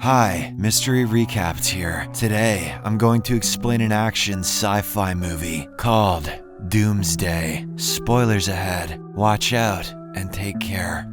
Hi, Mystery Recapped here. Today, I'm going to explain an action sci-fi movie called Doomsday. Spoilers ahead. Watch out and take care.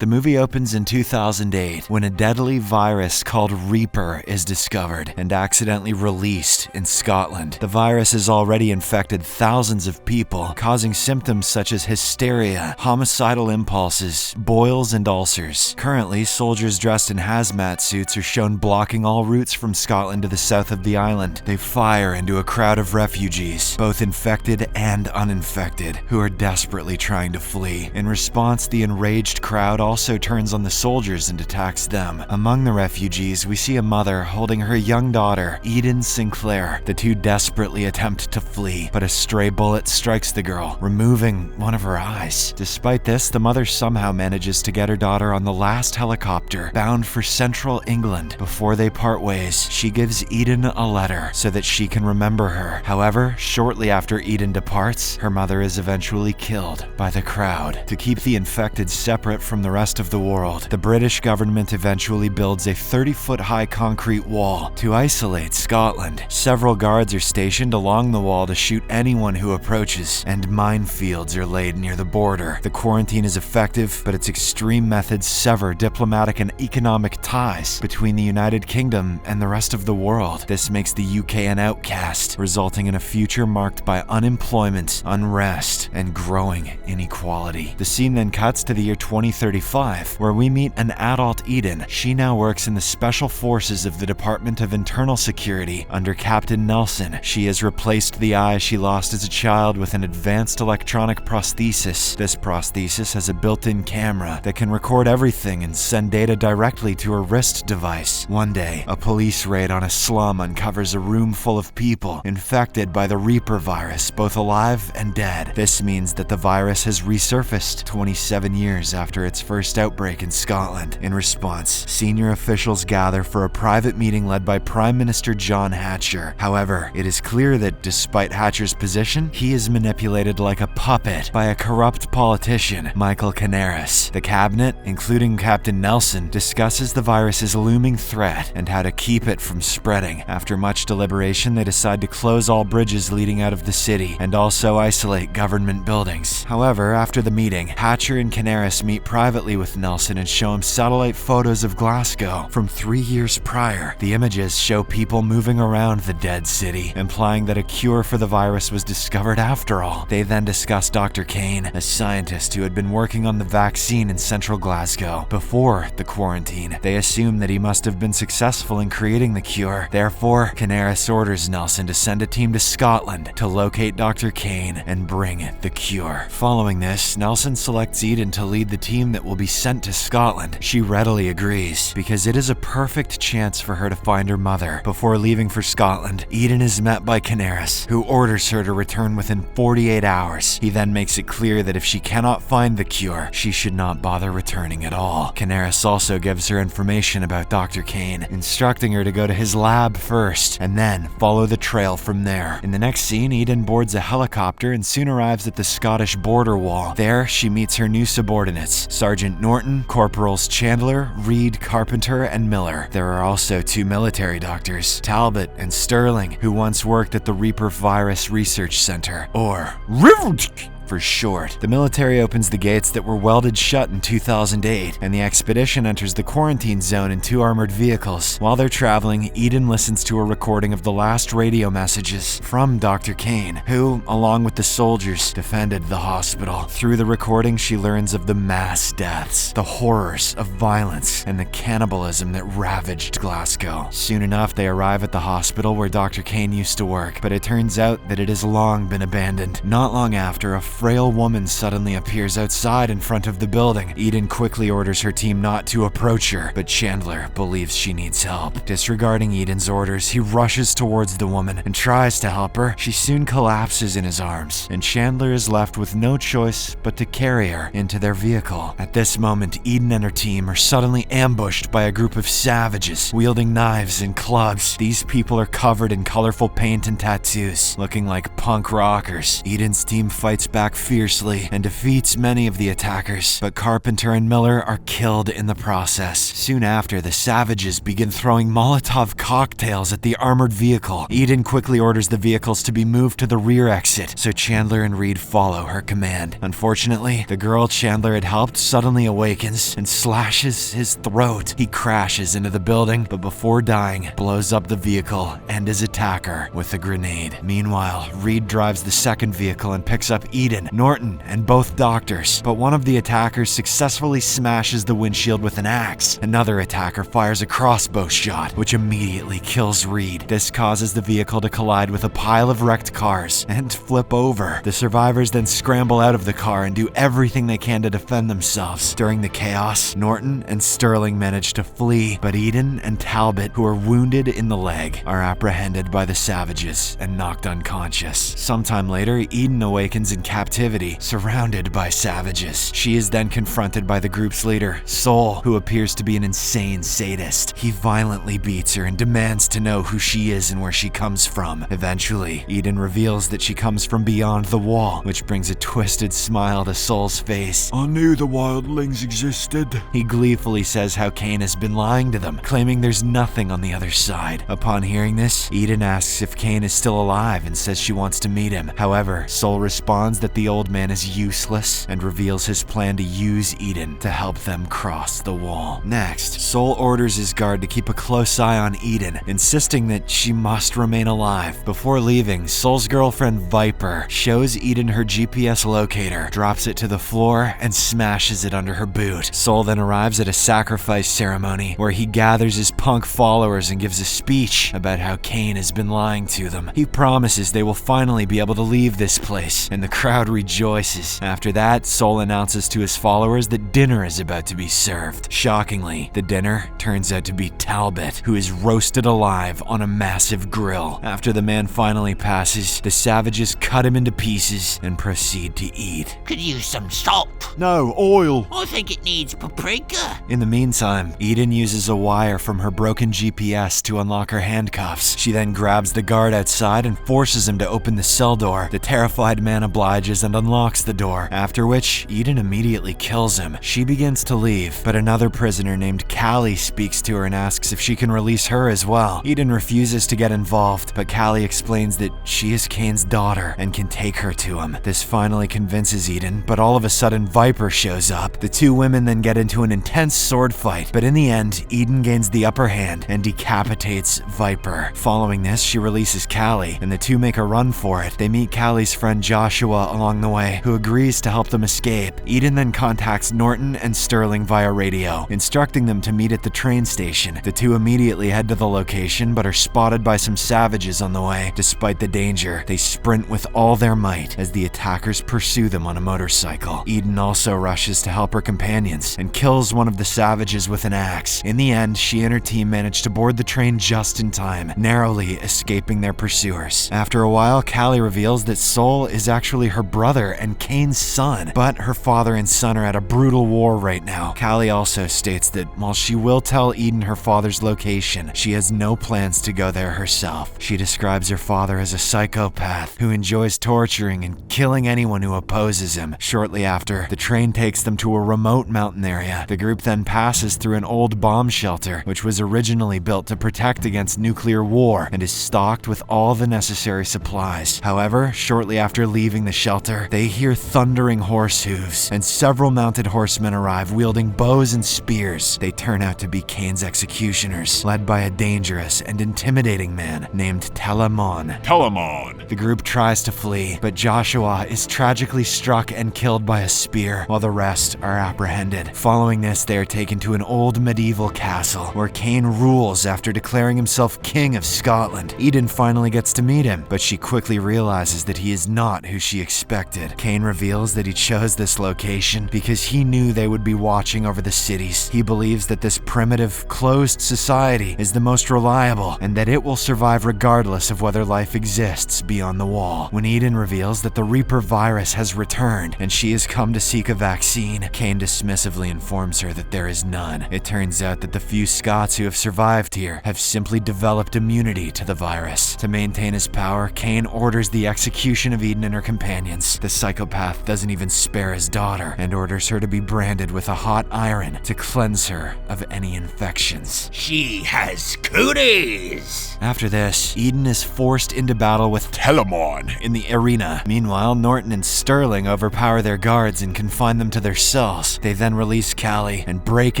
The movie opens in 2008 when a deadly virus called Reaper is discovered and accidentally released in Scotland. The virus has already infected thousands of people, causing symptoms such as hysteria, homicidal impulses, boils, and ulcers. Currently, soldiers dressed in hazmat suits are shown blocking all routes from Scotland to the south of the island. They fire into a crowd of refugees, both infected and uninfected, who are desperately trying to flee. In response, the enraged crowd also turns on the soldiers and attacks them. Among the refugees, we see a mother holding her young daughter, Eden Sinclair. The two desperately attempt to flee, but a stray bullet strikes the girl, removing one of her eyes. Despite this, the mother somehow manages to get her daughter on the last helicopter, bound for central England. Before they part ways, she gives Eden a letter so that she can remember her. However, shortly after Eden departs, her mother is eventually killed by the crowd. To keep the infected separate from the rest of the world, the British government eventually builds a 30-foot-high concrete wall to isolate Scotland. Several guards are stationed along the wall to shoot anyone who approaches, and minefields are laid near the border. The quarantine is effective, but its extreme methods sever diplomatic and economic ties between the United Kingdom and the rest of the world. This makes the UK an outcast, resulting in a future marked by unemployment, unrest, and growing inequality. The scene then cuts to the year 2035, where we meet an adult Eden. She now works in the Special Forces of the Department of Internal Security under Captain Nelson. She has replaced the eye she lost as a child with an advanced electronic prosthesis. This prosthesis has a built-in camera that can record everything and send data directly to her wrist device. One day, a police raid on a slum uncovers a room full of people infected by the Reaper virus, both alive and dead. This means that the virus has resurfaced 27 years after its first outbreak in Scotland. In response, senior officials gather for a private meeting led by Prime Minister John Hatcher. However, it is clear that despite Hatcher's position, he is manipulated like a puppet by a corrupt politician, Michael Canaris. The cabinet, including Captain Nelson, discusses the virus's looming threat and how to keep it from spreading. After much deliberation, they decide to close all bridges leading out of the city and also isolate government buildings. However, after the meeting, Hatcher and Canaris meet privately with Nelson and show him satellite photos of Glasgow from 3 years prior. The images show people moving around the dead city, implying that a cure for the virus was discovered after all. They then discuss Dr. Kane, a scientist who had been working on the vaccine in central Glasgow before the quarantine. They assume that he must have been successful in creating the cure. Therefore, Canaris orders Nelson to send a team to Scotland to locate Dr. Kane and bring the cure. Following this, Nelson selects Eden to lead the team that will be sent to Scotland. She readily agrees, because it is a perfect chance for her to find her mother. Before leaving for Scotland, Eden is met by Canaris, who orders her to return within 48 hours. He then makes it clear that if she cannot find the cure, she should not bother returning at all. Canaris also gives her information about Dr. Kane, instructing her to go to his lab first, and then follow the trail from there. In the next scene, Eden boards a helicopter and soon arrives at the Scottish border wall. There, she meets her new subordinates, Sergeant Norton, Corporals Chandler, Reed, Carpenter, and Miller. There are also two military doctors, Talbot and Sterling, who once worked at the Reaper Virus Research Center, or RIVT for short. The military opens the gates that were welded shut in 2008, and the expedition enters the quarantine zone in 2 armored vehicles. While they're traveling, Eden listens to a recording of the last radio messages from Dr. Kane, who, along with the soldiers, defended the hospital. Through the recording, she learns of the mass deaths, the horrors of violence, and the cannibalism that ravaged Glasgow. Soon enough, they arrive at the hospital where Dr. Kane used to work, but it turns out that it has long been abandoned. Not long after, a frail woman suddenly appears outside in front of the building. Eden quickly orders her team not to approach her, but Chandler believes she needs help. Disregarding Eden's orders, he rushes towards the woman and tries to help her. She soon collapses in his arms, and Chandler is left with no choice but to carry her into their vehicle. At this moment, Eden and her team are suddenly ambushed by a group of savages wielding knives and clubs. These people are covered in colorful paint and tattoos, looking like punk rockers. Eden's team fights back back fiercely and defeats many of the attackers, but Carpenter and Miller are killed in the process. Soon after, the savages begin throwing Molotov cocktails at the armored vehicle. Eden quickly orders the vehicles to be moved to the rear exit, so Chandler and Reed follow her command. Unfortunately, the girl Chandler had helped suddenly awakens and slashes his throat. He crashes into the building, but before dying, blows up the vehicle and his attacker with a grenade. Meanwhile, Reed drives the second vehicle and picks up Eden, Norton, and both doctors, but one of the attackers successfully smashes the windshield with an axe. Another attacker fires a crossbow shot, which immediately kills Reed. This causes the vehicle to collide with a pile of wrecked cars and flip over. The survivors then scramble out of the car and do everything they can to defend themselves. During the chaos, Norton and Sterling manage to flee, but Eden and Talbot, who are wounded in the leg, are apprehended by the savages and knocked unconscious. Sometime later, Eden awakens in captivity, surrounded by savages. She is then confronted by the group's leader, Soul, who appears to be an insane sadist. He violently beats her and demands to know who she is and where she comes from. Eventually, Eden reveals that she comes from beyond the wall, which brings a twisted smile to Soul's face. I knew the wildlings existed. He gleefully says how Kane has been lying to them, claiming there's nothing on the other side. Upon hearing this, Eden asks if Kane is still alive and says she wants to meet him. However, Soul responds that the old man is useless and reveals his plan to use Eden to help them cross the wall. Next, Soul orders his guard to keep a close eye on Eden, insisting that she must remain alive. Before leaving, Soul's girlfriend Viper shows Eden her GPS locator, drops it to the floor, and smashes it under her boot. Soul then arrives at a sacrifice ceremony where he gathers his punk followers and gives a speech about how Kane has been lying to them. He promises they will finally be able to leave this place, and the crowd rejoices. After that, Soul announces to his followers that dinner is about to be served. Shockingly, the dinner turns out to be Talbot, who is roasted alive on a massive grill. After the man finally passes, the savages cut him into pieces and proceed to eat. Could use some salt. No, oil. I think it needs paprika. In the meantime, Eden uses a wire from her broken GPS to unlock her handcuffs. She then grabs the guard outside and forces him to open the cell door. The terrified man obliges and unlocks the door, after which Eden immediately kills him. She begins to leave, but another prisoner named Callie speaks to her and asks if she can release her as well. Eden refuses to get involved, but Callie explains that she is Kane's daughter and can take her to him. This finally convinces Eden, but all of a sudden Viper shows up. The two women then get into an intense sword fight, but in the end, Eden gains the upper hand and decapitates Viper. Following this, she releases Callie, and the two make a run for it. They meet Callie's friend Joshua along the way, who agrees to help them escape. Eden then contacts Norton and Sterling via radio, instructing them to meet at the train station. The two immediately head to the location, but are spotted by some savages on the way. Despite the danger, they sprint with all their might as the attackers pursue them on a motorcycle. Eden also rushes to help her companions and kills one of the savages with an axe. In the end, she and her team manage to board the train just in time, narrowly escaping their pursuers. After a while, Callie reveals that Soul is actually her brother and Kane's son, but her father and son are at a brutal war right now. Callie also states that while she will tell Eden her father's location, she has no plans to go there herself. She describes her father as a psychopath who enjoys torturing and killing anyone who opposes him. Shortly after, the train takes them to a remote mountain area. The group then passes through an old bomb shelter, which was originally built to protect against nuclear war and is stocked with all the necessary supplies. However, shortly after leaving the shelter, they hear thundering horse hooves, and several mounted horsemen arrive wielding bows and spears. They turn out to be Kane's executioners, led by a dangerous and intimidating man named Telamon. Telamon. The group tries to flee, but Joshua is tragically struck and killed by a spear, while the rest are apprehended. Following this, they are taken to an old medieval castle, where Kane rules after declaring himself King of Scotland. Eden finally gets to meet him, but she quickly realizes that he is not who she expected. Kane reveals that he chose this location because he knew they would be watching over the cities. He believes that this primitive, closed society is the most reliable, and that it will survive regardless of whether life exists beyond the wall. When Eden reveals that the Reaper virus has returned and she has come to seek a vaccine, Kane dismissively informs her that there is none. It turns out that the few Scots who have survived here have simply developed immunity to the virus. To maintain his power, Kane orders the execution of Eden and her companions. shenanigans. The psychopath doesn't even spare his daughter and orders her to be branded with a hot iron to cleanse her of any infections. She has cooties. After this, Eden is forced into battle with Telamon. in the arena. Meanwhile, Norton and Sterling overpower their guards and confine them to their cells. They then release Callie and break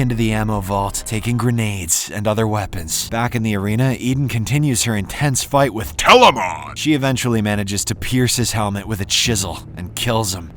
into the ammo vault, taking grenades and other weapons. Back in the arena, Eden continues her intense fight with Telamon. She eventually manages to pierce his helmet with a chisel and kills him.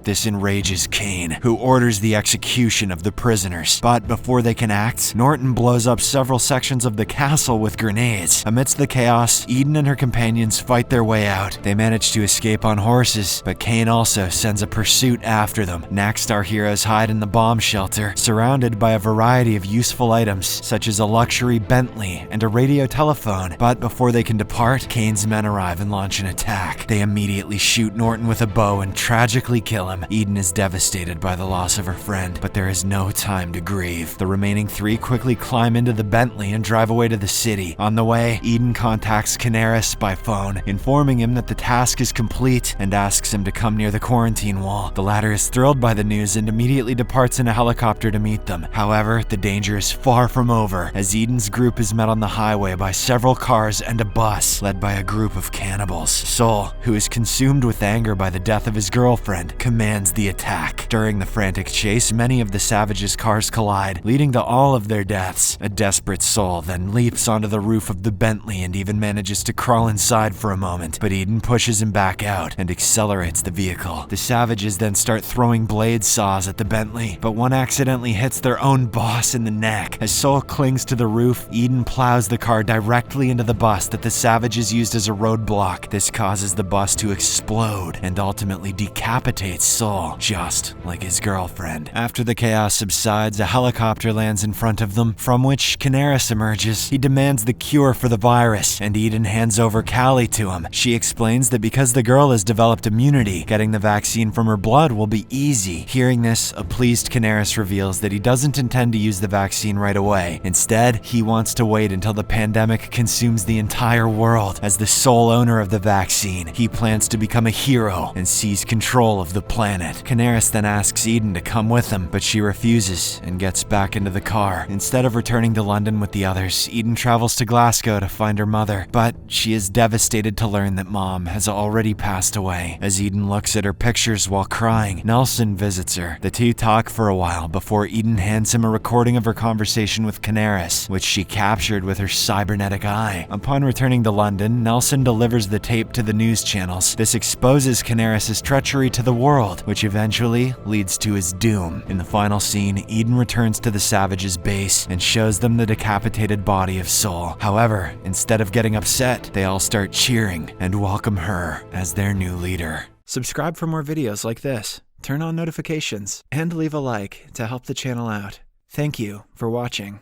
This enrages Kane, who orders the execution of the prisoners. But before they can act, Norton blows up several sections of the castle with grenades. Amidst the chaos, Eden and her companions fight their way out. They manage to escape on horses, but Kane also sends a pursuit after them. Next, our heroes hide in the bomb shelter, surrounded by a variety of useful items, such as a luxury Bentley and a radio telephone. But before they can depart, Kane's men arrive and launch an attack. They immediately shoot Norton with a bow and tragically kill him. Eden is devastated by the loss of her friend, but there is no time to grieve. The remaining three quickly climb into the Bentley and drive away to the city. On the way, Eden contacts Canaris by phone, informing him that the task is complete and asks him to come near the quarantine wall. The latter is thrilled by the news and immediately departs in a helicopter to meet them. However, the danger is far from over, as Eden's group is met on the highway by several cars and a bus led by a group of cannibals. Sol, who is consumed with anger by the death of his girlfriend, commands the attack. During the frantic chase, many of the savages' cars collide, leading to all of their deaths. A desperate Sol then leaps onto the roof of the Bentley and even manages to crawl inside for a moment, but Eden pushes him back out and accelerates the vehicle. The savages then start throwing blade saws at the Bentley, but one accidentally hits their own boss in the neck. As Sol clings to the roof, Eden plows the car directly into the bus that the savages used as a roadblock. This causes the bus to explode and ultimately decapitates Sol, just like his girlfriend. After the chaos subsides, a helicopter lands in front of them, from which Canaris emerges. He demands the cure for the virus, and Eden hands over Callie to him. She explains that because the girl has developed immunity, getting the vaccine from her blood will be easy. Hearing this, a pleased Canaris reveals that he doesn't intend to use the vaccine right away. Instead, he wants to wait until the pandemic consumes the entire world. As the sole owner of the vaccine, he plans to become a hero and seize control of the planet. Canaris then asks Eden to come with him, but she refuses and gets back into the car. Instead of returning to London with the others, Eden travels to Glasgow to find her mother, but she is devastated to learn that Mom has already passed away. As Eden looks at her pictures while crying, Nelson visits her. The two talk for a while before Eden hands him a recording of her conversation with Canaris, which she captured with her cybernetic eye. Upon returning to London, Nelson delivers the tape to the news channels. This exposes Canaris' treachery to the world, which eventually leads to his doom. In the final scene, Eden returns to the savages' base and shows them the decapitated body of Sol. However, instead of getting upset, they all start cheering and welcome her as their new leader. Subscribe for more videos like this, turn on notifications, and leave a like to help the channel out. Thank you for watching.